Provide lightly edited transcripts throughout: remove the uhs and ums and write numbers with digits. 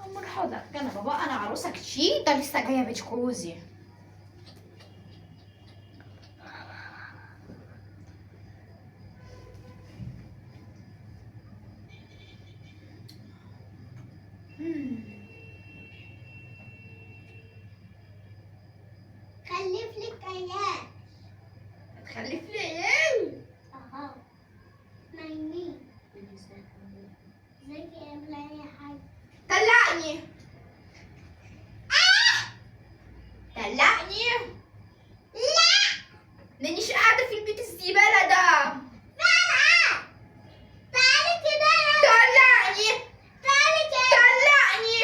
امال حاضر انا بابا، انا عروسك شيتا لسه جايه بجوزي. خلف لك عيال. هتخلف لي عيال؟ اهو نايمين. ازيك يا ابن اي حاجه؟ طلقني. طلقني. لا مانيش قاعده في البيت الزباله ده. تعالي كده. طلقني. تعالي كده. طلقني.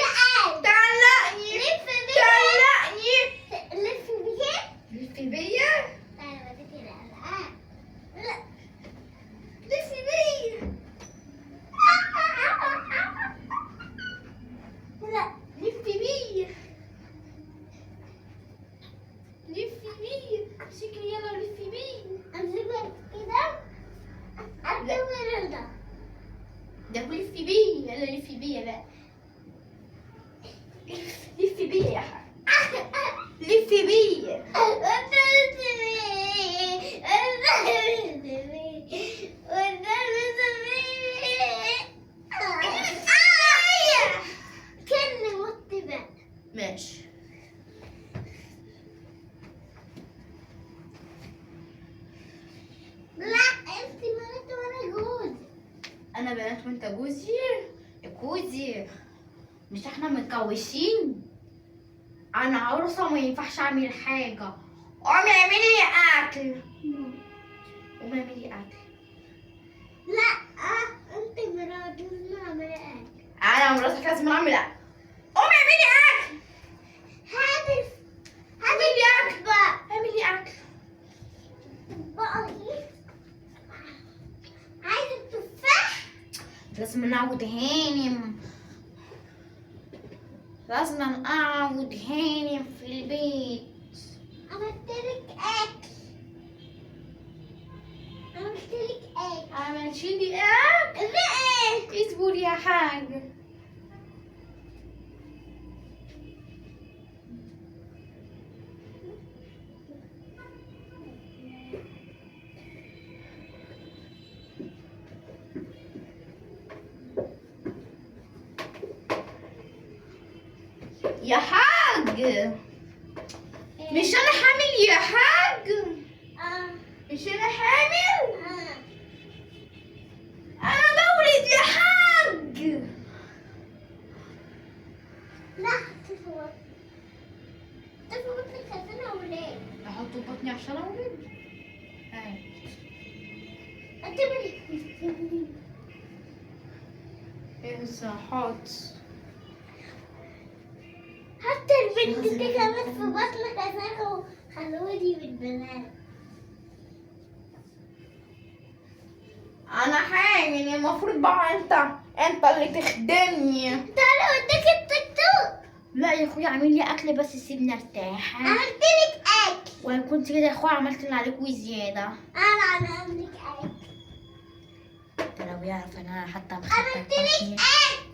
طلقني. لف بيا. طلقني. لف بيا. لف بيا. تعالي بدك كده. لا لف بيا. لا لف بيا. لف بيا. شكلي يلا لف بيا. امسكك كده. اعتبر ده. ده لف بيا، يلا لف بيا بقى. لف بيا يا حاج. لف بيا. ماشي. انا بنات وانت جوزي. يا جوزي مش احنا متجوزين؟ انا عروسه وما ينفعش اعمل حاجه. قومي اعملي اكل. قومي اعملي اكل. انا مراتك لازم اعمل اكل. قومي اعملي اكل. اعملي اكل. اعملي اكل. لازم نعود هانم. لازم اقعد هانم في البيت. عملتي لي اكل؟ اصبري يا حاجه. يا حاج مش انا حامل يا حاج. مش انا حامل. انا بولد يا حاج. احطه في بطني عشان اولد. ايه الصحات؟ حتى البنت دي كمان في بطنك اساسا خلودي بالبنات. انا حامل، المفروض بقى انت اللي تخدمني. تعالى اوديك التيك توك. لا يا اخويا اعمل لي اكل بس سيبني ارتاح. عملت لك اكل. وانا كنت كده يا اخويا عملت اللي عليك وزياده. انا عملت لك اكل. انت لو يعرف ان انا حتى عملت لك اكل.